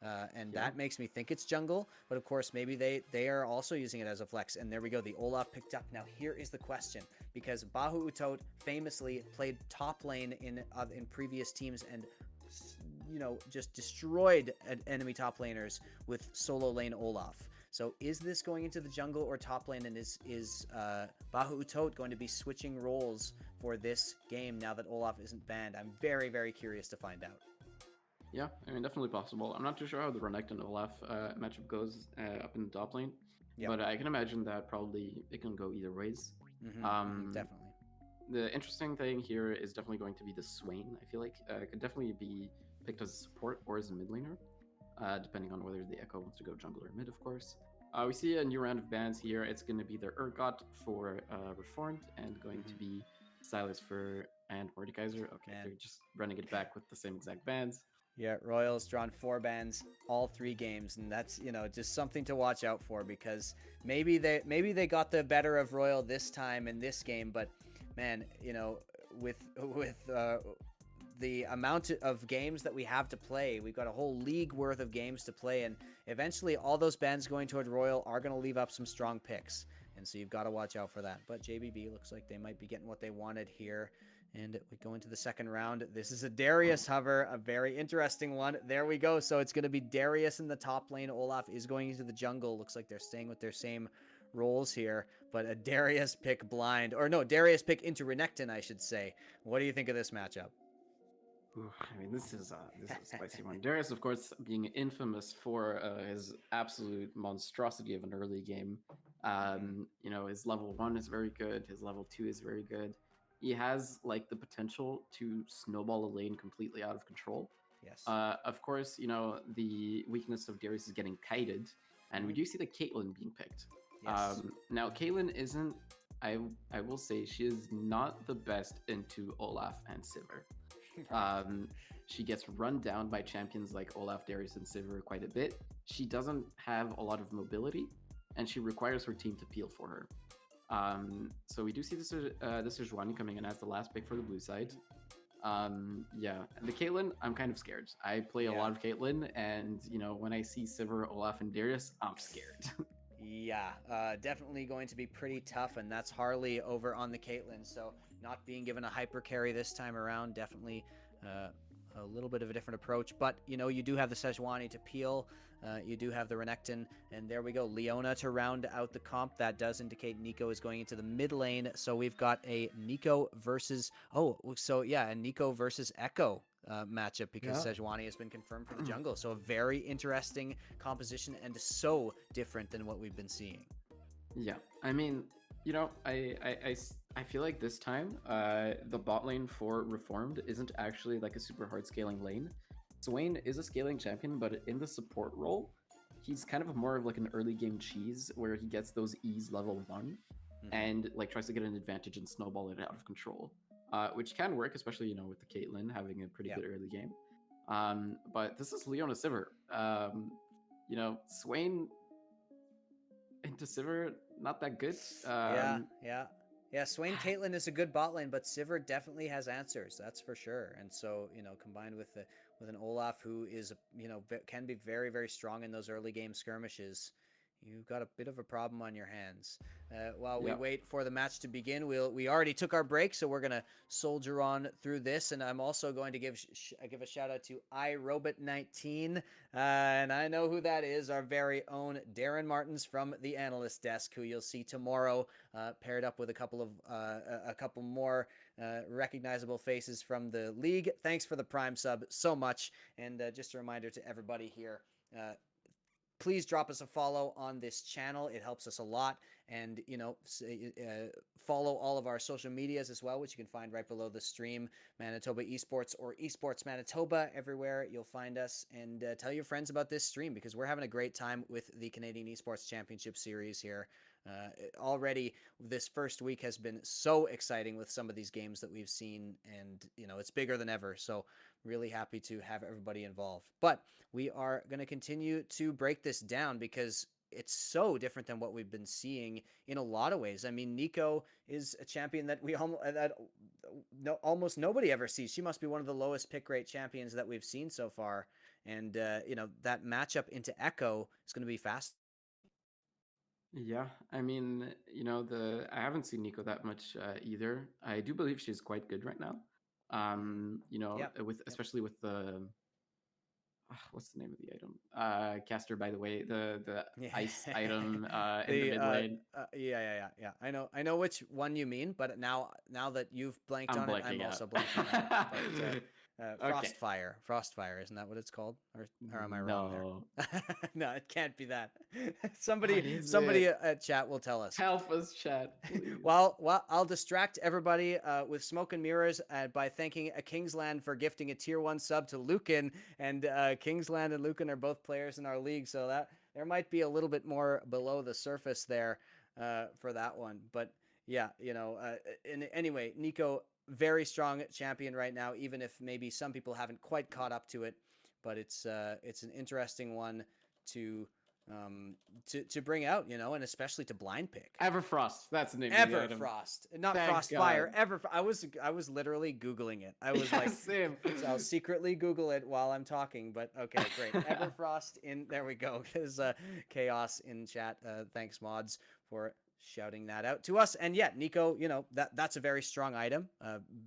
And Yeah. that makes me think it's jungle. But of course, maybe they are also using it as a flex. And there we go. The Olaf picked up. Now here is the question, because Bahu Utot famously played top lane in previous teams and just destroyed enemy top laners with solo lane Olaf. So is this going into the jungle or top lane, and is Bahu Utot going to be switching roles for this game now that Olaf isn't banned? I'm very, very curious to find out. Yeah, I mean, definitely possible. I'm not too sure how the Renekton Olaf matchup goes up in the top lane, Yep. but I can imagine that probably it can go either ways. Um, Definitely. the interesting thing here is definitely going to be the Swain. I feel like it could definitely be picked as a support or as a mid laner, depending on whether the Echo wants to go jungle or mid, of course. We see a new round of bans here. It's going to be the Urgot for Reformed and going to be Silas for and Mordekaiser. Okay, Man. they're just running it back with the same exact bans. Yeah, Royals drawn 4 bans all 3 games, and that's just something to watch out for, because maybe they got the better of Royal this time in this game, but man, with the amount of games that we have to play, we've got a whole league worth of games to play, and eventually all those bans going toward Royal are going to leave up some strong picks, and so you've got to watch out for that. But JBB looks like they might be getting what they wanted here. And we go into the second round. This is a Darius hover, a very interesting one. There we go. So it's going to be Darius in the top lane. Olaf is going into the jungle. Looks like they're staying with their same roles here. But a Darius pick blind. Or no, Darius pick into Renekton, I should say. What do you think of this matchup? Ooh, I mean, this is a spicy one. Darius, of course, being infamous for his absolute monstrosity of an early game. His level 1 is very good. His level 2 is very good. He has like the potential to snowball a lane completely out of control. Yes. Of course, the weakness of Darius is getting kited, and we do see the Caitlyn being picked. Yes. Now, Caitlyn isn't. I will say she is not the best into Olaf and Sivir. Right. She gets run down by champions like Olaf, Darius, and Sivir quite a bit. She doesn't have a lot of mobility, and she requires her team to peel for her. So we do see this is Juan coming in as the last pick for the blue side. Yeah, the Caitlyn, I'm kind of scared. I play a lot of Caitlyn, and when I see Sivir, Olaf, and Darius, I'm scared. Yeah, definitely going to be pretty tough, and that's Harley over on the Caitlyn. So not being given a hyper carry this time around, definitely a little bit of a different approach. But you do have the Sejuani to peel, you do have the Renekton, and there we go, Leona to round out the comp. That does indicate Nico is going into the mid lane. So we've got a Nico versus a Nico versus Echo matchup, because Yeah. Sejuani has been confirmed for the jungle. So a very interesting composition and so different than what we've been seeing. Yeah, I mean, I feel like this time, the bot lane for Reformed isn't actually like a super hard scaling lane. Swain is a scaling champion, but in the support role, he's kind of more of like an early game cheese where he gets those E's level 1 and like tries to get an advantage and snowball it out of control, which can work, especially with the Caitlyn having a pretty good early game. But this is Leona Sivir. Swain into Sivir, not that good. Yeah. Swain Caitlyn is a good bot lane, but Sivir definitely has answers. That's for sure. And so combined with an Olaf who is can be very, very strong in those early game skirmishes, you've got a bit of a problem on your hands. While we Yeah. wait for the match to begin, we already took our break, so we're gonna soldier on through this. And I'm also going to give a shout out to iRobot19, and I know who that is. Our very own Darren Martins from the analyst desk, who you'll see tomorrow, paired up with a couple more recognizable faces from the league. Thanks for the Prime sub so much, and just a reminder to everybody here. Please drop us a follow on this channel. It helps us a lot. And, follow all of our social medias as well, which you can find right below the stream, Manitoba Esports or Esports Manitoba. Everywhere you'll find us. And tell your friends about this stream, because we're having a great time with the Canadian Esports Championship Series here. Already, this first week has been so exciting with some of these games that we've seen, and it's bigger than ever. So really happy to have everybody involved. But we are going to continue to break this down, because it's so different than what we've been seeing in a lot of ways. I mean, Nico is a champion that almost nobody ever sees. She must be one of the lowest pick rate champions that we've seen so far. and that matchup into Echo is going to be fast. Yeah, I mean, the I haven't seen Nico that much either. I do believe she's quite good right now. Mm-hmm. Yep. With Yep. especially with the what's the name of the item? Caster, by the way, the Yeah. ice item in the the mid lane. yeah. I know which one you mean, but now that you've blanked I'm on it, I'm blanking out. also blanking on it. But Okay. Frostfire, isn't that what it's called? Or am I wrong there? No. No, it can't be that. What somebody is somebody it? at chat will tell us. Help us, chat, please. Well, I'll distract everybody with smoke and mirrors by thanking a Kingsland for gifting a tier 1 sub to Lucan. And Kingsland and Lucan are both players in our league, so that there might be a little bit more below the surface there for that one. But yeah, anyway, Nico, very strong champion right now, even if maybe some people haven't quite caught up to it. But it's an interesting one to um, to bring out, and especially to blind pick. Everfrost. That's the name of the item. Everfrost, not Thank Frostfire. God. I was literally googling it. I was Yeah, like, same. so I'll secretly Google it while I'm talking. But okay, great. Everfrost in there we go. There's chaos in chat. Thanks mods for shouting that out to us. And yeah, Nico, that's a very strong item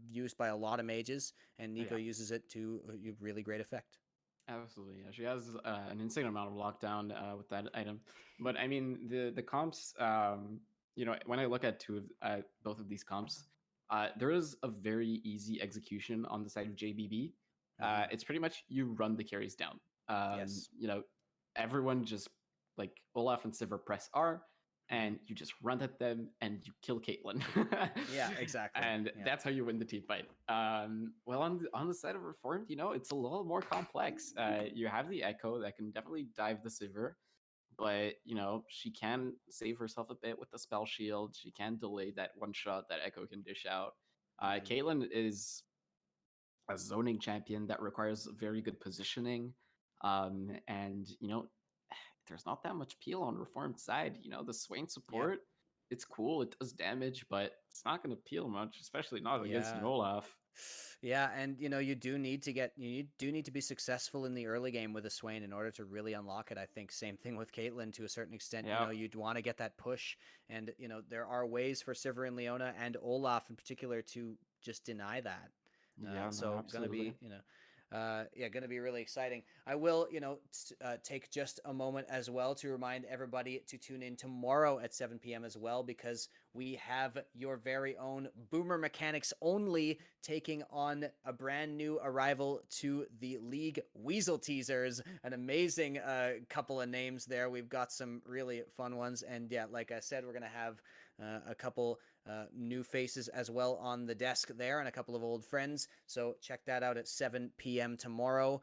used by a lot of mages, and Nico Yeah. uses it to really great effect. Absolutely, yeah. She has an insane amount of lockdown with that item. But I mean, the comps. When I look at both of these comps, there is a very easy execution on the side of JBB. Mm-hmm. It's pretty much you run the carries down. Yes. Everyone just like Olaf and Sivir press R, Mm-hmm. and you just run at them and you kill Caitlyn. Yeah. Exactly. And Yeah. that's how you win the team fight. Well, on the side of Reformed, it's a little more complex. You have the Echo that can definitely dive the Sivir, but she can save herself a bit with the spell shield. She can delay that one shot that Echo can dish out. Mm-hmm. Caitlyn is a zoning champion that requires very good positioning, and there's not that much peel on Reformed side. The Swain Yeah. support, it's cool, it does damage, but it's not going to peel much, especially not against an Yeah. Olaf. Yeah, and you do need to be successful in the early game with a Swain in order to really unlock it. I think same thing with Caitlyn to a certain extent. Yeah, You'd want to get that push, and there are ways for Sivir and Leona and Olaf in particular to just deny that. yeah, no, So gonna absolutely. be yeah, gonna be really exciting. I will take just a moment as well to remind everybody to tune in tomorrow at 7 p.m. as well, because we have your very own Boomer Mechanics only taking on a brand new arrival to the league, Weasel Teasers. An amazing couple of names there. We've got some really fun ones, and yeah, like I said, we're gonna have a couple new faces as well on the desk there, and a couple of old friends. So check that out at 7 p.m. tomorrow,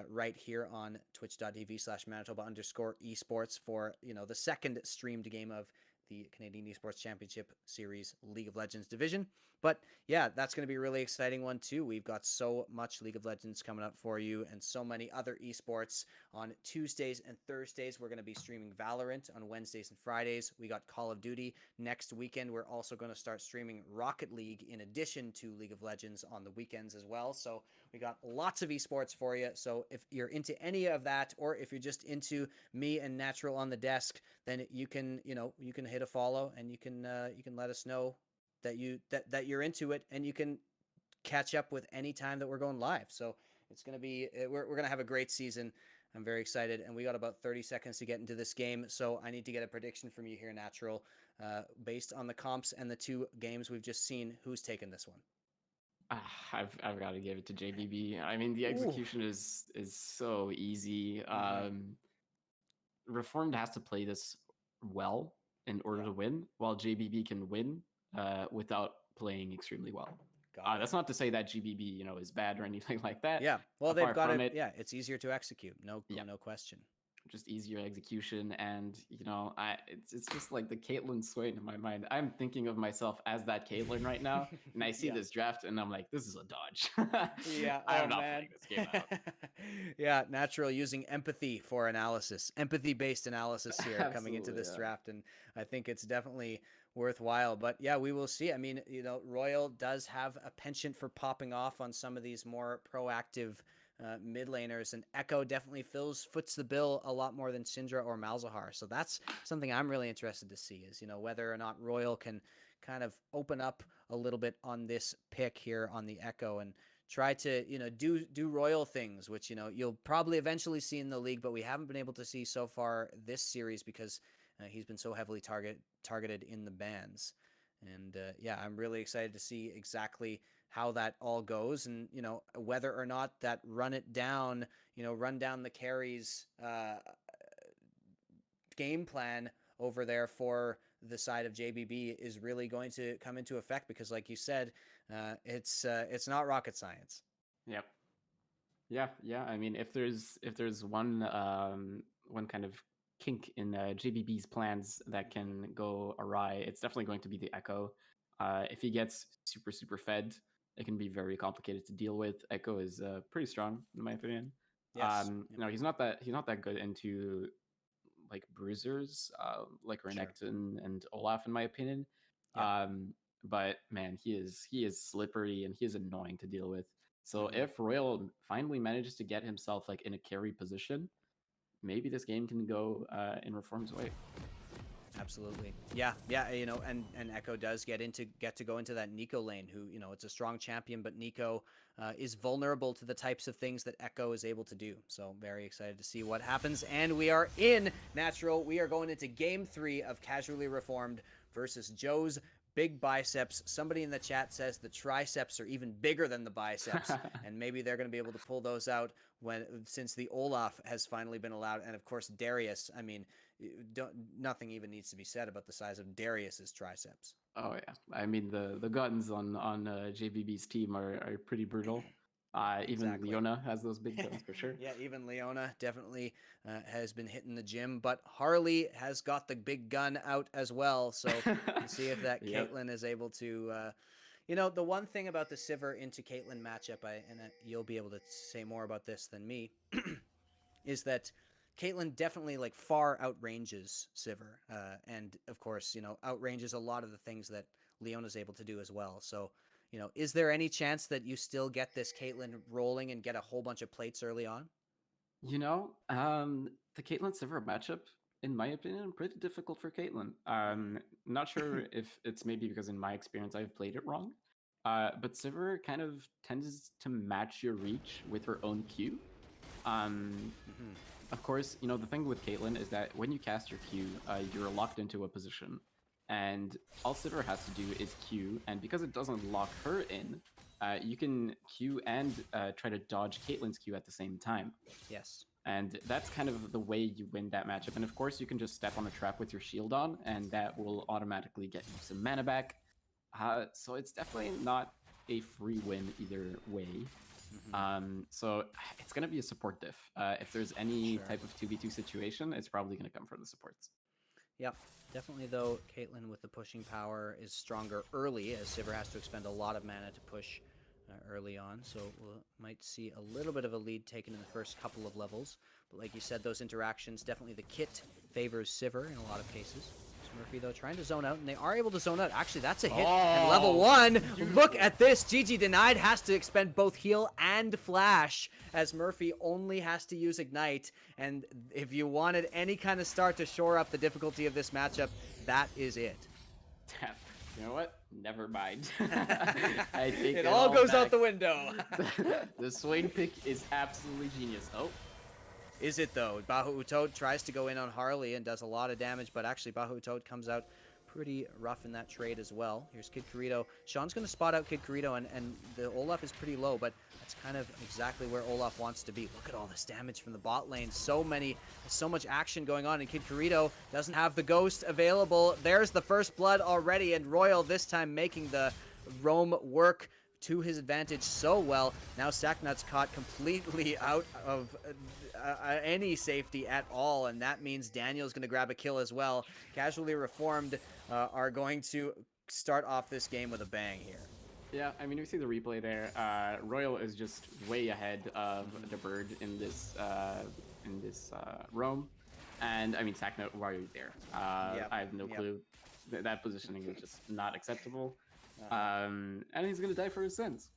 right here on twitch.tv/Manitoba_esports for the second streamed game of the Canadian Esports Championship Series League of Legends division. But yeah, that's going to be a really exciting one too. We've got so much League of Legends coming up for you, and so many other esports. On Tuesdays and Thursdays, we're going to be streaming Valorant. On Wednesdays and Fridays, we got Call of Duty. Next weekend, we're also going to start streaming Rocket League in addition to League of Legends on the weekends as well. So we got lots of esports for you. So if you're into any of that, or if you're just into me and Natural on the desk, then you can hit a follow, and you can let us know that you're into it, and you can catch up with any time that we're going live. So it's gonna be we're gonna have a great season. I'm very excited, and we got about 30 seconds to get into this game. So I need to get a prediction from you here, Natural, based on the comps and the two games we've just seen. Who's taking this one? I've got to give it to JBB. I mean, the Ooh. execution is so easy. Mm-hmm. Reformed has to play this well in order Yeah. to win, while JBB can win without playing extremely well. Got it. That's not to say that GBB, is bad or anything like that. Yeah. Well, they've Far got from it. it. Yeah, it's easier to execute. No, Yeah, no question. just easier execution, and it's just like the Caitlyn Swain in my mind. I'm thinking of myself as that Caitlyn right now, and I see Yeah. this draft, and I'm like, this is a dodge. Yeah. I'm Oh not man. playing this game out. Yeah. Natural using empathy for analysis, empathy-based analysis here coming into Absolutely, this yeah. draft, and I think it's definitely worthwhile. But yeah, we will see. I mean, Royal does have a penchant for popping off on some of these more proactive mid laners, and Echo definitely foots the bill a lot more than Syndra or Malzahar. So that's something I'm really interested to see, is whether or not Royal can kind of open up a little bit on this pick here on the Echo and try to do Royal things, which you'll probably eventually see in the league, but we haven't been able to see so far this series because he's been so heavily targeted in the bans. And yeah, I'm really excited to see exactly how that all goes, and whether or not that run down the carries game plan over there for the side of JBB is really going to come into effect, because like you said, it's not rocket science. Yep. Yeah. I mean, if there's one kind of kink in JBB's plans that can go awry, it's definitely going to be the Echo. If he gets super fed, it can be very complicated to deal with. Echo is pretty strong in my opinion. Yes. Yep. No, he's not that good into like bruisers, like Sure. Renekton and Olaf, in my opinion. Yep. But man, he is slippery and he is annoying to deal with. So Mm-hmm. if Royal finally manages to get himself like in a carry position, maybe this game can go in Reform's way. Absolutely. Yeah, and Echo does get to go into that Nico lane, who, it's a strong champion, but Nico is vulnerable to the types of things that Echo is able to do. So very excited to see what happens. And we are in Natural. We are going into game 3 of Casually Reformed versus Joe's big biceps. Somebody in the chat says the triceps are even bigger than the biceps, and maybe they're going to be able to pull those out since the Olaf has finally been allowed. And of course, Darius, I mean, nothing even needs to be said about the size of Darius's triceps. Oh yeah, I mean the guns on JBB's team are pretty brutal. Even Exactly. Leona has those big guns for sure. Yeah, even Leona definitely has been hitting the gym, but Harley has got the big gun out as well. So we'll see if that Yep. Caitlyn is able to. The one thing about the Sivir into Caitlyn matchup, you'll be able to say more about this than me, is that Caitlyn definitely like far outranges Sivir, and of course, outranges a lot of the things that Leona's able to do as well. So, is there any chance that you still get this Caitlyn rolling and get a whole bunch of plates early on? The Caitlyn Sivir matchup, in my opinion, pretty difficult for Caitlyn. Not sure if it's maybe because in my experience I've played it wrong. But Sivir kind of tends to match your reach with her own Q. Um, Mm-hmm. of course, the thing with Caitlyn is that when you cast your Q, you're locked into a position. And all Sivir has to do is Q, and because it doesn't lock her in, you can Q and try to dodge Caitlyn's Q at the same time. Yes. And that's kind of the way you win that matchup. And of course, you can just step on a trap with your shield on, and that will automatically get you some mana back. So it's definitely not a free win either way. Mm-hmm. So it's going to be a support diff. If there's any Sure. type of 2v2 situation, it's probably going to come from the supports. Yep. Definitely, though, Caitlyn with the pushing power is stronger early, as Sivir has to expend a lot of mana to push early on. So we might see a little bit of a lead taken in the first couple of levels. But like you said, those interactions, definitely the kit favors Sivir in a lot of cases. Murphy, though, trying to zone out, and they are able to zone out. Actually, that's a hit. And level 1, beautiful. look at this. GG denied has to expend both heal and flash, as Murphy only has to use Ignite. And if you wanted any kind of start to shore up the difficulty of this matchup, that is it. You know what? Never mind. I take it all goes back. out the window. The Swain pick is absolutely genius. Oh. Is it though? Bahu Utot tries to go in on Harley and does a lot of damage, but actually Bahu Utot comes out pretty rough in that trade as well. Here's Kid Corito. Sean's going to spot out Kid Corito, and the Olaf is pretty low, but that's kind of exactly where Olaf wants to be. Look at all this damage from the bot lane. So much action going on, and Kid Corito doesn't have the ghost available. There's the first blood already, and Royal this time making the roam work to his advantage so well. Now Sacknut's caught completely out of any safety at all, and that means Daniel's going to grab a kill as well. Casually Reformed are going to start off this game with a bang here. Yeah, I mean, we see the replay there. Royal is just way ahead of the bird in this roam, and I mean, Sacknut, why are you there? Yep. I have no clue. That positioning is just not acceptable. And he's gonna die for his sins.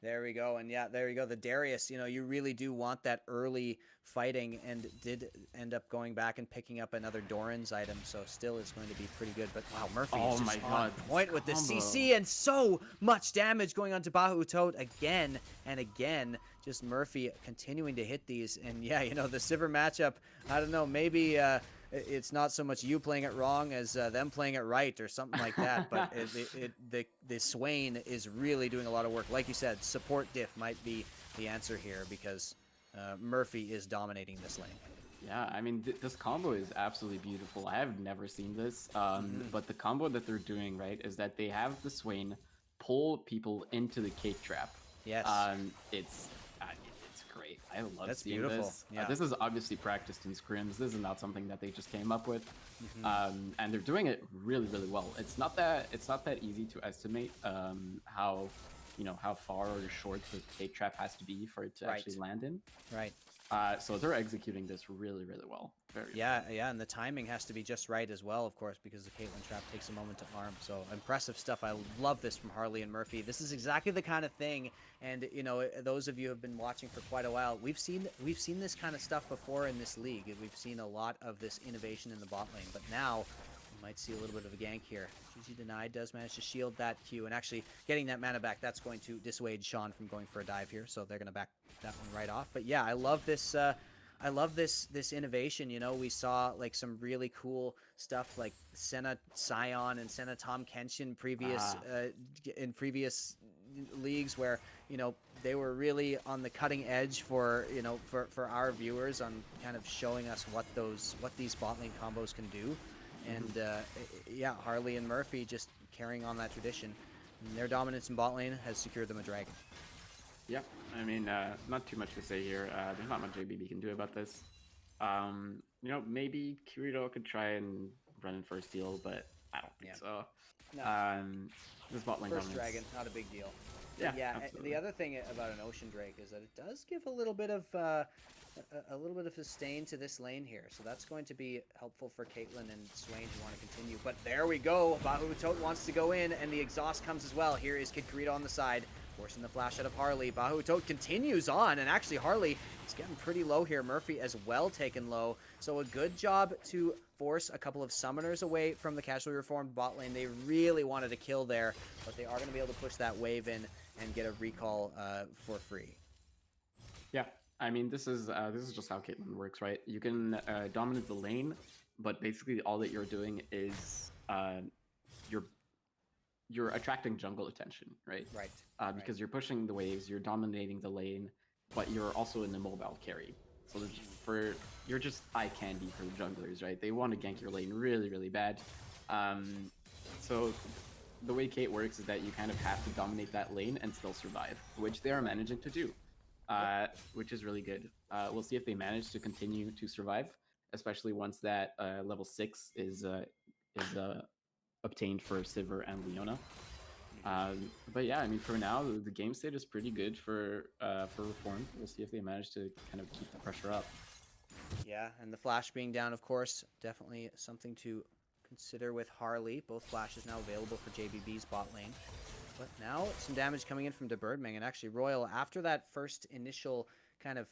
There we go. And yeah, there you go. The Darius, you know, you really do want that early fighting, and did end up going back and picking up another Doran's item. So still is going to be pretty good. But wow, Murphy is Oh my just on god, this point with the combo. CC, and so much damage going on to Bahu Tote again and again. Just Murphy continuing to hit these. And yeah, you know, the Sivir matchup, I don't know, maybe it's not so much you playing it wrong as them playing it right or something like that. But the Swain is really doing a lot of work. Like you said, support diff might be the answer here, because Murphy is dominating this lane. Yeah, I mean, this combo is absolutely beautiful. I have never seen this, Mm-hmm. but the combo that they're doing, right, is that they have the Swain pull people into the cake trap. Yes, It's great. I love that's seeing beautiful. this. Yeah. This is obviously practiced in scrims. This is not something that they just came up with, Mm-hmm. and they're doing it really, really well. It's not that easy to estimate how how far or short the cake trap has to be for it to Right. actually land in. Right. So they're executing this really, really well. Very Yeah, yeah, and the timing has to be just right as well, of course, because the Caitlyn trap takes a moment to arm. So impressive stuff. I love this from Harley and Murphy. This is exactly the kind of thing, and you know, those of you who have been watching for quite a while, we've seen this kind of stuff before in this league. We've seen a lot of this innovation in the bot lane, but now we might see a little bit of a gank here. GG Denied does manage to shield that Q, and actually getting that mana back, that's going to dissuade Sean from going for a dive here, so they're going to back that one right off. But yeah, I love this. I love this innovation. You know, we saw like some really cool stuff like Senna Sion and Senna Tom Kenshin ah, in previous leagues, where you know they were really on the cutting edge for for our viewers, on kind of showing us what these bot lane combos can do. mhm. And yeah, Harley and Murphy just carrying on that tradition. And their dominance in bot lane has secured them a dragon. Yeah. I mean, not too much to say here. There's not much JBB can do about this. Maybe Kirito could try and run in for a steal, but I don't think Yeah. so. No. Um, this bot lane First dominance. dragon, not a big deal. But Yeah, yeah, the absolutely. other thing about an ocean drake is that it does give a little bit of sustain to this lane here, so that's going to be helpful for Caitlyn and Swain who want to continue. But there we go, Bahu Tote wants to go in, and the exhaust comes as well. Here is Kid Karita on the side, forcing the flash out of Harley. Bahu Tote continues on, and actually Harley is getting pretty low here. Murphy as well taken low, so a good job to force a couple of summoners away from the casually reformed bot lane. They really wanted to kill there, but they are going to be able to push that wave in and get a recall for free. Yeah. I mean, this is just how Caitlyn works, right? You can dominate the lane, but basically all that you're doing is you're you're attracting jungle attention, right? Right, right. Because you're pushing the waves, you're dominating the lane, but you're also in the mobile carry. So you're just eye candy for the junglers, right? They want to gank your lane really, really bad. So the way Kate works is that you kind of have to dominate that lane and still survive, which they are Right. managing to do, Yep. which is really good. We'll see if they manage to continue to survive, especially once that level 6 is obtained for Sivir and Leona. But yeah, I mean, for now, the game state is pretty good for Reformed. We'll see if they manage to kind of keep the pressure up. Yeah, and the flash being down, of course, definitely something to consider with Harley. Both flashes now available for JBB's bot lane. But now some damage coming in from De Birdman, and actually Royal, after that first initial kind of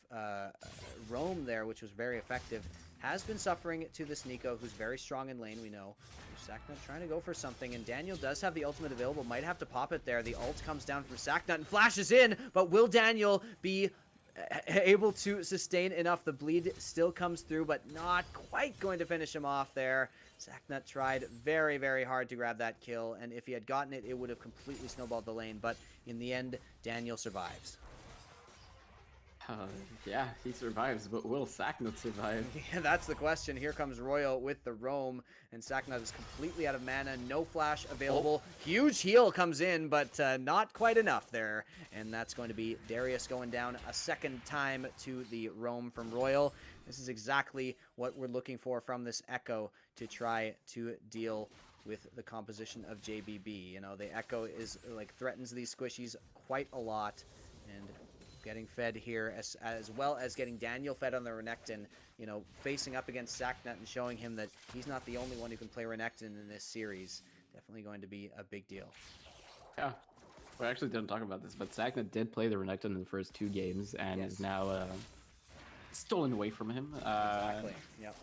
roam there, which was very effective, has been suffering to this Nico, who's very strong in lane, we know. Sacknut trying to go for something, and Daniel does have the ultimate available, might have to pop it there. The ult comes down from Sacknut and flashes in, but will Daniel be able to sustain enough? The bleed still comes through, but not quite going to finish him off there. Sacknut tried very, very hard to grab that kill, and if he had gotten it, it would have completely snowballed the lane, but in the end, Daniel survives. Uh, yeah, he survives, but will Sacknut survive? Yeah, that's the question. Here comes Royal with the roam, and Sacknut is completely out of mana. No flash Oh, available. Huge heal comes in, but not quite enough there. And that's going to be Darius going down a second time to the roam from Royal. This is exactly what we're looking for from this Echo to try to deal with the composition of JBB. You know, the Echo is like threatens these squishies quite a lot, and getting fed here, as well as getting Daniel fed on the Renekton, you know, facing up against Sacknut and showing him that he's not the only one who can play Renekton in this series. Definitely going to be a big deal. yeah. We actually didn't talk about this, but Sagna did play the Renekton in the first 2 games and is Yes. now stolen away from him. Exactly. Yep.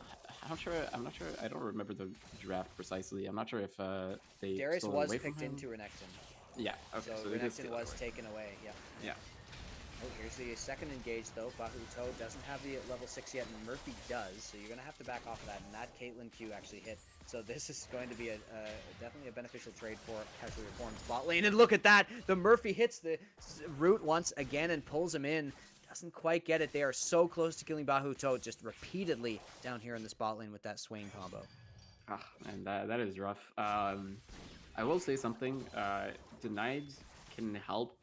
I'm not sure. I'm not sure. I don't remember the draft precisely. I'm not sure if they Darius stole it was away from picked him. into Renekton. Yeah. Okay. So So they did Renekton steal it was away. taken away. Yep. Yeah. Oh, here's the second engage though. Bahuto doesn't have the level 6 yet, and Murphy does, so you're going to have to back off of that, and that Caitlyn Q actually hit. So this is going to be definitely a beneficial trade for Casually Reformed bot lane. And look at that! The Murphy hits the root once again and pulls him in. Doesn't quite get it. They are so close to killing Bahuto just repeatedly down here in this bot lane with that Swain combo. Ah, and that is rough. I will say something. Denied can help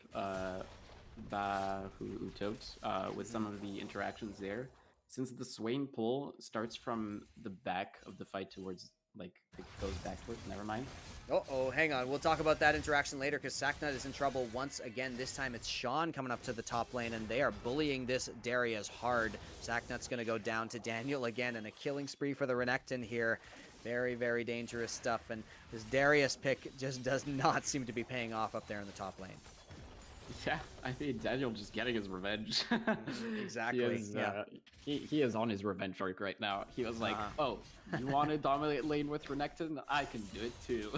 Bahutot with some of the interactions there. Since the Swain pull starts from the back of the fight towards, like, it goes back towards, never mind. Uh-oh, hang on. We'll talk about that interaction later because Sacknut is in trouble once again. This time it's Sean coming up to the top lane, and they are bullying this Darius hard. Sacknut's going to go down to Daniel again, and a killing spree for the Renekton here. Very, very dangerous stuff, and this Darius pick just does not seem to be paying off up there in the top lane. Yeah, I mean, Daniel just getting his revenge. Exactly, He is, yeah. he is on his revenge arc right now. He was like, oh, you want to dominate lane with Renekton? I can do it too.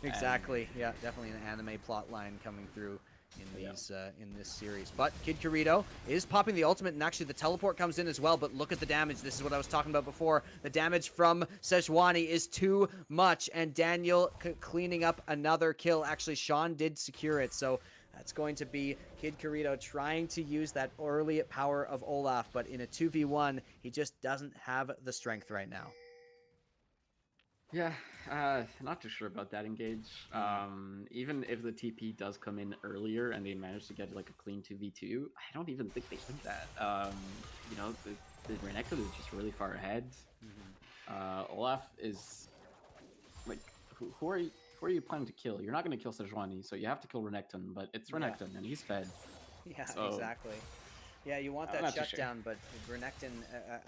Exactly, yeah, definitely an anime plot line coming through in these in this series. But Kid Kirito is popping the ultimate, and actually the teleport comes in as well. But look at the damage. This is what I was talking about before. The damage from Sejuani is too much, and Daniel cleaning up another kill. Actually, Sean did secure it, so that's going to be Kid Kirito trying to use that early power of Olaf, but in a 2v1, he just doesn't have the strength right now. Yeah, not too sure about that engage. Even if the TP does come in earlier and they manage to get like a clean 2v2, I don't even think they win that. You know, the Renekton is just really far ahead. Olaf is like, who are you planning to kill? You're not going to kill Sejuani, so you have to kill Renekton, but it's Renekton and he's fed. Yeah, So, exactly. Yeah, you want I'm that not too sure. shutdown, but Renekton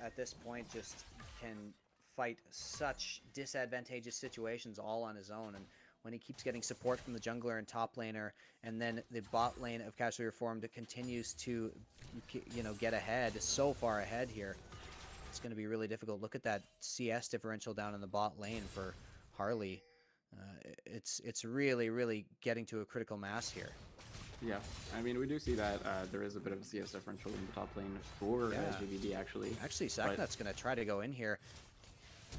at this point just can fight such disadvantageous situations all on his own. And when he keeps getting support from the jungler and top laner, and then the bot lane of Casually Reformed continues to, get ahead, so far ahead here, it's going to be really difficult. Look at that CS differential down in the bot lane for Harley. It's really, really getting to a critical mass here. Yeah, I mean, we do see that there is a bit of a CS differential in the top lane for JVD, actually. Actually, Sacknut's going to try to go in here.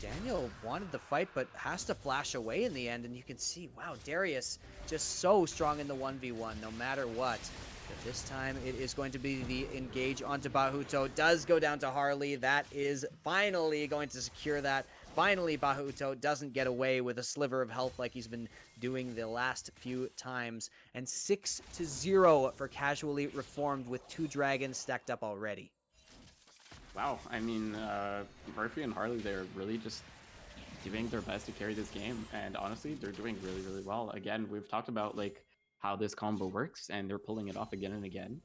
Daniel wanted the fight, but has to flash away in the end, and you can see, wow, Darius just so strong in the 1v1, no matter what. But this time, it is going to be the engage onto Bahuto. Does go down to Harley. That is finally going to secure that. Finally, Bahuto doesn't get away with a sliver of health like he's been doing the last few times. And 6-0 for Casually Reformed with 2 dragons stacked up already. Wow, I mean, Murphy and Harley, they're really just doing their best to carry this game, and honestly, they're doing really, really well. Again, we've talked about like how this combo works, and they're pulling it off again and again.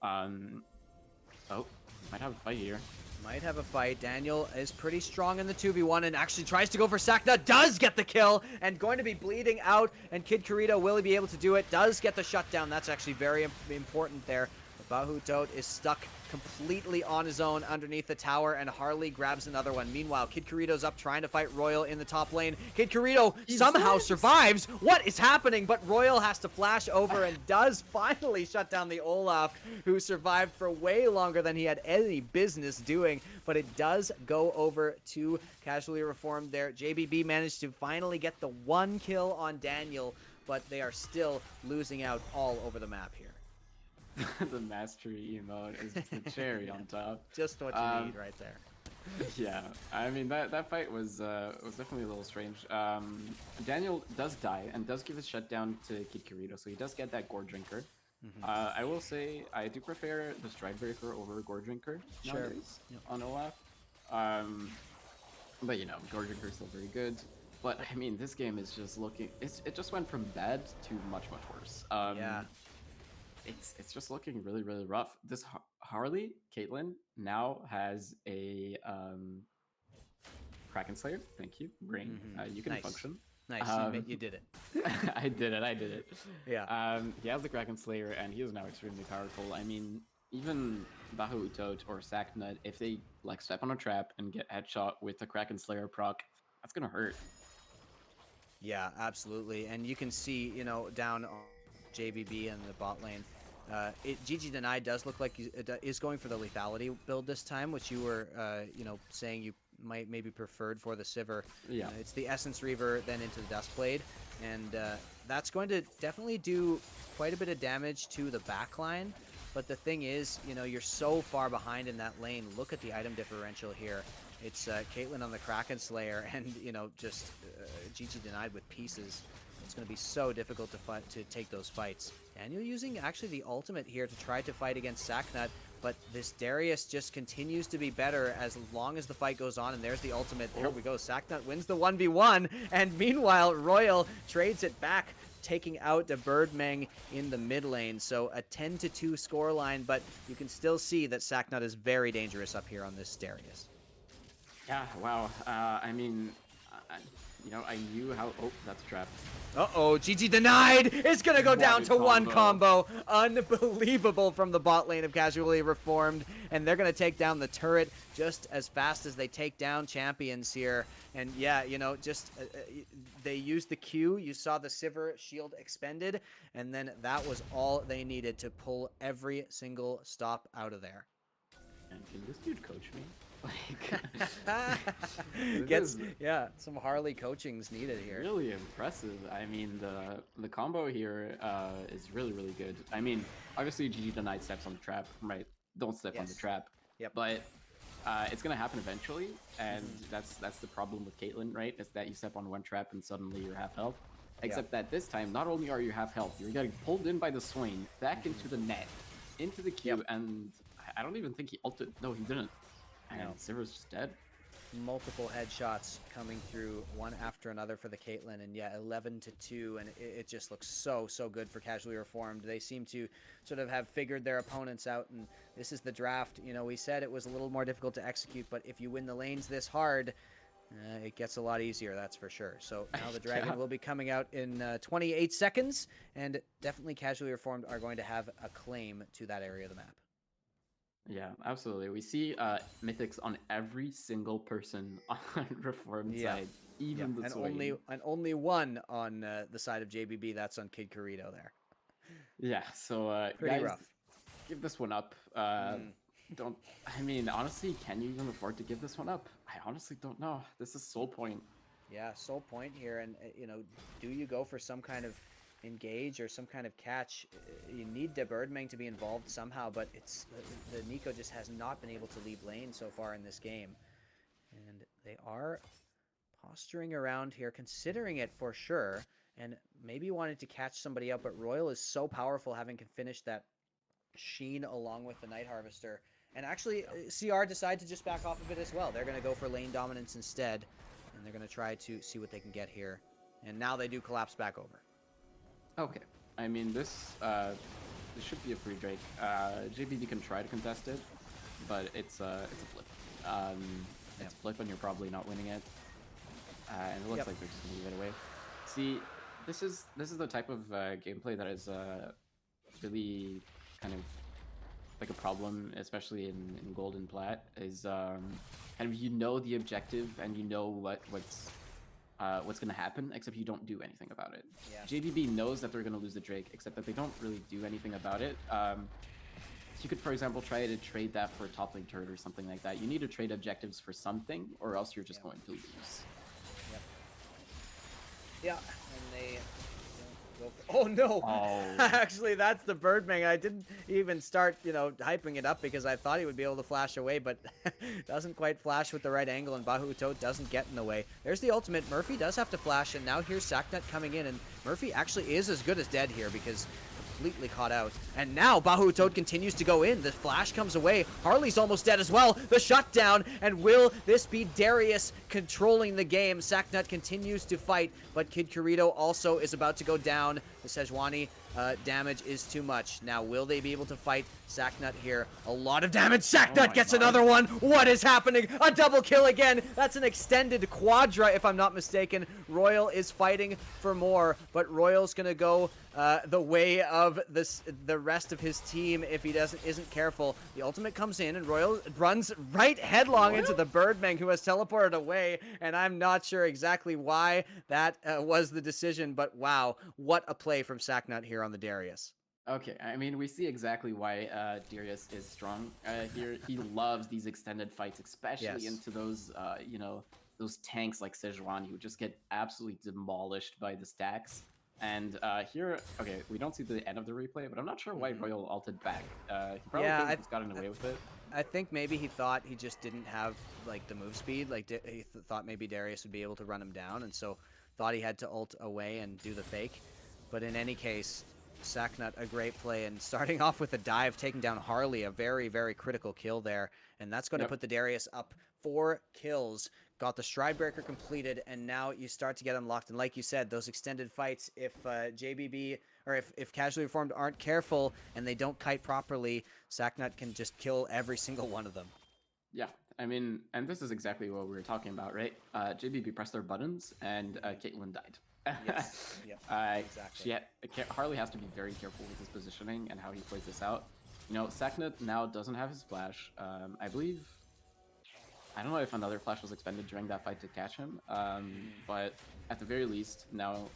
Oh, might have a fight here. Might have a fight. Daniel is pretty strong in the 2v1 and actually tries to go for Sackna. Does get the kill and going to be bleeding out. And Kid Kirito, will he be able to do it? Does get the shutdown. That's actually very important there. But Bahutot is stuck completely on his own underneath the tower, and Harley grabs another one. Meanwhile, Kid Kirito's up trying to fight Royal in the top lane. Kid Kirito somehow survives. What is happening? But Royal has to flash over and does finally shut down the Olaf, who survived for way longer than he had any business doing. But it does go over to Casually Reformed there. JBB managed to finally get the 1 kill on Daniel, but they are still losing out all over the map here. The mastery emote is just the cherry on top. Just what you need right there. Yeah, I mean that fight was definitely a little strange. Daniel does die and does give his shutdown to Kid Kirito, so he does get that Gore Drinker. I will say I do prefer the Stride Breaker over Gore Drinker nowadays on Olaf. But you know, Gore Drinker is still very good. But I mean, this game is just looking. It just went from bad to much worse. Yeah. It's just looking really, really rough. This Harley, Caitlyn, now has a Kraken Slayer. Thank you. Brain. You can function. Nice, you did it. I did it. Yeah. He has the Kraken Slayer, and he is now extremely powerful. I mean, even Bahu Utot or Sacknut, if they like step on a trap and get headshot with the Kraken Slayer proc, that's gonna hurt. Yeah, absolutely. And you can see, down on JBB in the bot lane, GG Denied does look like he is going for the lethality build this time, which you were, saying you might maybe preferred for the Sivir. Yeah. It's the Essence Reaver, then into the Duskblade, and that's going to definitely do quite a bit of damage to the backline. But the thing is, you're so far behind in that lane. Look at the item differential here. It's Caitlyn on the Kraken Slayer, and just GG Denied with pieces. It's going to be so difficult to take those fights. Daniel using actually the ultimate here to try to fight against Sacknut, but this Darius just continues to be better as long as the fight goes on, and there's the ultimate. There we go. Sacknut wins the 1v1, and meanwhile, Royal trades it back, taking out the Birdmang in the mid lane. So a 10-2 scoreline, but you can still see that Sacknut is very dangerous up here on this Darius. Yeah, wow. I mean, I knew how... Oh, that's a trap. Uh-oh, GG Denied is going to go down to one combo. Unbelievable from the bot lane of Casually Reformed. And they're going to take down the turret just as fast as they take down champions here. And yeah, they used the Q. You saw the Sivir shield expended. And then that was all they needed to pull every single stop out of there. And can this dude coach me? Some Harley coaching's needed here. Really impressive. I mean, the combo here is really, really good. I mean, obviously GG Denied steps on the trap, right? Don't step on the trap. Yep. But it's gonna happen eventually, and that's the problem with Caitlyn, right? Is that you step on one trap and suddenly you're half health. Except that this time, not only are you half health, you're getting pulled in by the Swain, back into the net, into the queue, and I don't even think he ulted. No, he didn't. And Sivir's just dead. Multiple headshots coming through one after another for the Caitlyn, and 11-2, and it just looks so good for Casually Reformed. They seem to sort of have figured their opponents out, and this is the draft. We said it was a little more difficult to execute, but if you win the lanes this hard, it gets a lot easier, that's for sure. So now the Dragon will be coming out in 28 seconds, and definitely Casually Reformed are going to have a claim to that area of the map. Yeah, absolutely. We see mythics on every single person on Reformed side, even the Swain. And only one on the side of JBB. That's on Kid Corito there. Yeah, so pretty guys, rough. Give this one up. Don't. I mean, honestly, can you even afford to give this one up? I honestly don't know. This is Soul Point. Yeah, Soul Point here, and do you go for some kind of engage or some kind of catch? You need the Birdmang to be involved somehow, but it's the Nico just has not been able to leave lane so far in this game, and they are posturing around here, considering it for sure, and maybe wanted to catch somebody up. But Royal is so powerful, having finished that Sheen along with the Night Harvester, and actually CR decide to just back off of it as well. They're going to go for lane dominance instead, and they're going to try to see what they can get here, and now they do collapse back over. Okay, I mean, this should be a free Drake. JBD can try to contest it, but it's a flip. It's a flip, and you're probably not winning it. And it looks like they're just gonna give it away. See, this is the type of gameplay that is really kind of like a problem, especially in Gold and Plat. Is kind of the objective and what's going to happen, except you don't do anything about it. JBB knows that they're going to lose the Drake, except that they don't really do anything about it. You could, for example, try to trade that for a top lane turret or something like that. You need to trade objectives for something, or else you're just going to lose. Yeah, and they don't go for... Oh, no! Oh. Actually, that's the Birdmang. I didn't even start, hyping it up because I thought he would be able to flash away, but doesn't quite flash with the right angle, and Bahu Utot doesn't get in the way. There's the ultimate. Murphy does have to flash, and now here's Sacknut coming in, and Murphy actually is as good as dead here because completely caught out. And now Bahu Utot continues to go in. The flash comes away. Harley's almost dead as well. The shutdown, and will this be Darius controlling the game? Sacknut continues to fight, but Kid Corito also is about to go down. The Sejuani damage is too much. Now, will they be able to fight Sacknut here? A lot of damage. Oh Sacknut my gets god. another one. What is happening? A double kill again. That's an extended quadra, if I'm not mistaken. Royal is fighting for more, but Royal's gonna go the way of the rest of his team if he isn't careful. The ultimate comes in, and Royal runs right headlong into the Birdman, who has teleported away, and I'm not sure exactly why that was the decision, but wow, what a play from Sacknut here on the Darius. Okay, I mean, we see exactly why Darius is strong here. He loves these extended fights, especially Yes. into those, those tanks like Sejuani who just get absolutely demolished by the stacks. And here, okay, we don't see the end of the replay, but I'm not sure why Royal ulted back. He probably Yeah, could have just gotten away with it. I think maybe he thought he just didn't have like the move speed. Like he thought maybe Darius would be able to run him down, and so thought he had to ult away and do the fake. But in any case, Sacknut a great play, and starting off with a dive, taking down Harley, a very very critical kill there, and that's going to Yep. put the Darius up 4 kills. Got the Stride Breaker completed, and now you start to get unlocked. And like you said, those extended fights, if JBB or if Casually Reformed aren't careful and they don't kite properly, Sacknut can just kill every single one of them. Yeah, I mean, and this is exactly what we were talking about, right? JBB pressed their buttons, and Caitlyn died. Yes, yep, exactly. Harley has to be very careful with his positioning and how he plays this out. You know, Sacknut now doesn't have his flash. I believe, I don't know if another flash was expended during that fight to catch him, but at the very least, now,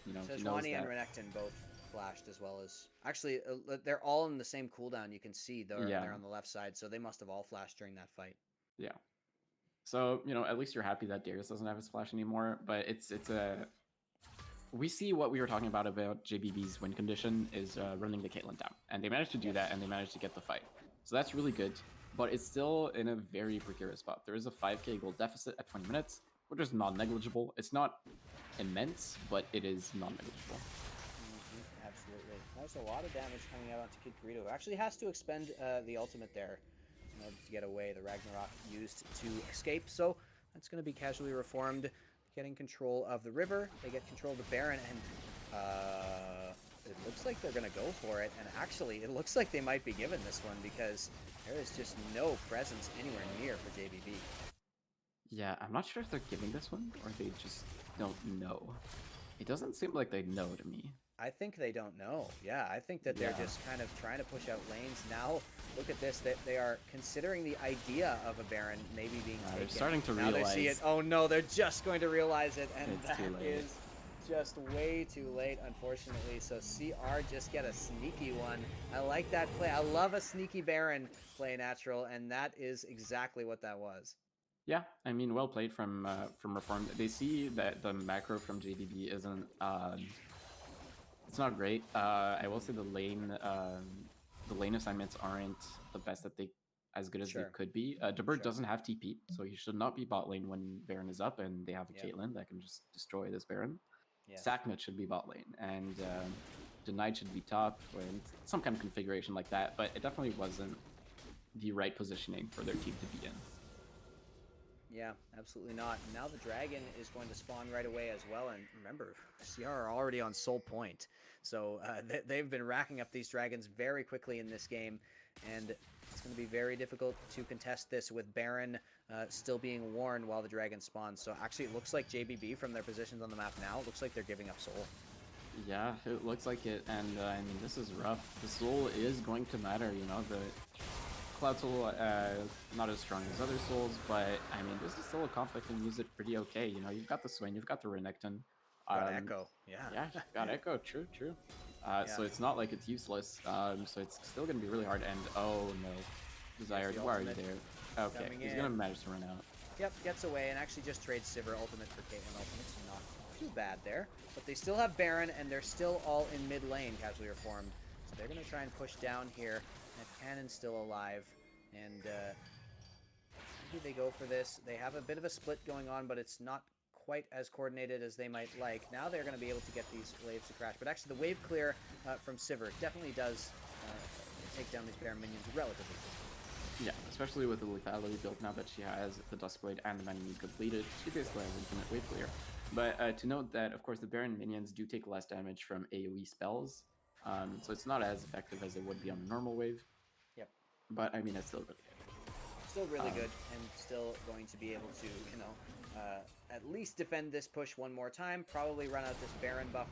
you know, he knows Sejuani and that. Renekton both flashed as well as... Actually, they're all in the same cooldown. You can see they're on the left side, so they must have all flashed during that fight. Yeah. So, you know, at least you're happy that Darius doesn't have his flash anymore, but it's a... We see what we were talking about JBB's win condition is running the Caitlyn down, and they managed to do that, and they managed to get the fight. So that's really good, but it's still in a very precarious spot. There is a 5k gold deficit at 20 minutes, which is non-negligible. It's not immense, but it is non-negligible. Absolutely. There's a lot of damage coming out onto Kid Kirito, who actually has to expend the ultimate there in order to get away. The Ragnarok used to escape, so that's going to be Casually Reformed getting control of the river. They get control of the Baron, and it looks like they're going to go for it. And actually, it looks like they might be given this one because there is just no presence anywhere near for JBB. Yeah, I'm not sure if they're giving this one or they just don't know. It doesn't seem like they know to me. I think they don't know. Yeah, I think that they're just kind of trying to push out lanes. Now, look at this. They are considering the idea of a Baron maybe being taken. They're starting to now realize. They see it. Oh no, they're just going to realize it, and It's that too late. is just way too late, unfortunately. So CR just get a sneaky one. I like that play. I love a sneaky Baron play natural, and that is exactly what that was. Yeah, I mean, well played from Reformed. They see that the macro from JDB isn't it's not great. I will say the lane assignments aren't the best that they as good as they could be. DeBird doesn't have TP, so he should not be bot lane when Baron is up, and they have a Caitlyn that can just destroy this Baron. Sacknut should be bot lane, and Denied should be top, or some kind of configuration like that. But it definitely wasn't the right positioning for their team to be in. Yeah, absolutely not. Now the dragon is going to spawn right away as well. And remember, CR are already on Soul Point. So they've been racking up these dragons very quickly in this game. And it's going to be very difficult to contest this with Baron still being warned while the dragon spawns. So actually it looks like JBB from their positions on the map now, looks like they're giving up Soul. Yeah, it looks like it. And I mean, this is rough. The Soul is going to matter, you know, the... Cloud Soul, not as strong as other souls, but I mean, this is still a comp that can use it pretty okay. You know, you've got the Swain, you've got the Renekton. Got Echo, yeah. Yeah, you've got Echo, true. So it's not like it's useless. So it's still going to be really hard. And oh no, Desired, why are you there? Okay, he's going to manage to run out. Yep, gets away and actually just trades Sivir ultimate for Caitlyn ultimate. So not too bad there. But they still have Baron, and they're still all in mid lane, Casually Reformed. So they're going to try and push down here. That Cannon's still alive, and maybe they go for this. They have a bit of a split going on, but it's not quite as coordinated as they might like. Now they're going to be able to get these waves to crash, but actually the wave clear from Sivir definitely does take down these Baron minions relatively quickly. Yeah, especially with the lethality build now that she has the Duskblade and the Mana completed. She basically has infinite wave clear. But to note that, of course, the Baron minions do take less damage from AoE spells. So it's not as effective as it would be on a normal wave. Yep. But I mean, it's still really good. Still really good, and still going to be able to, at least defend this push one more time. Probably run out this Baron buff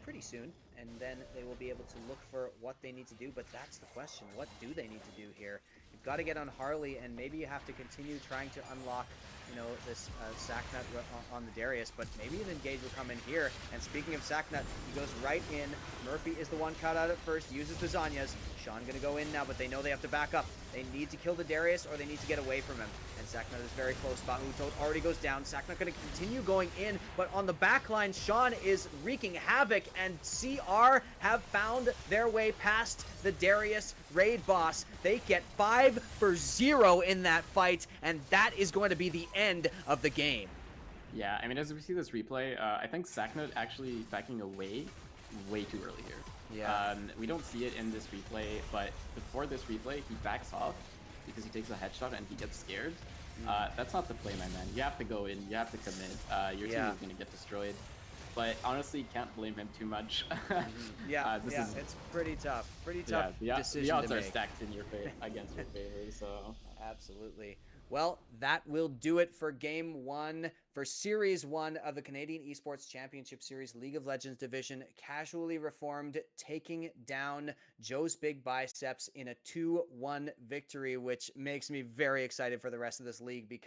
pretty soon, and then they will be able to look for what they need to do. But that's the question: what do they need to do here? You've got to get on Harley, and maybe you have to continue trying to unlock, this Sacknut on the Darius. But maybe an engage will come in here. And speaking of Sacknut, he goes right in. Murphy is the one caught out at first. Uses the Zanyas. Sean gonna go in now, but they know they have to back up. They need to kill the Darius, or they need to get away from him. And Sacknut is very close. Bahuto already goes down. Sacknut going to continue going in, but on the back line, Sean is wreaking havoc, and CR have found their way past the Darius raid boss. They get 5-0 in that fight, and that is going to be the end of the game. Yeah, I mean, as we see this replay, I think Sacknut actually backing away way too early here. Yeah. We don't see it in this replay, but before this replay, he backs off because he takes a headshot and he gets scared. That's not the play, my man. You have to go in, you have to commit. Your team is going to get destroyed. But honestly, can't blame him too much. Yeah, it's pretty tough. Pretty tough decision the odds to are make. stacked in your favor, against your favor, so... Absolutely. Well, that will do it for Game 1 for Series 1 of the Canadian Esports Championship Series League of Legends Division. Casually Reformed taking down Joe's Big Biceps in a 2-1 victory, which makes me very excited for the rest of this league because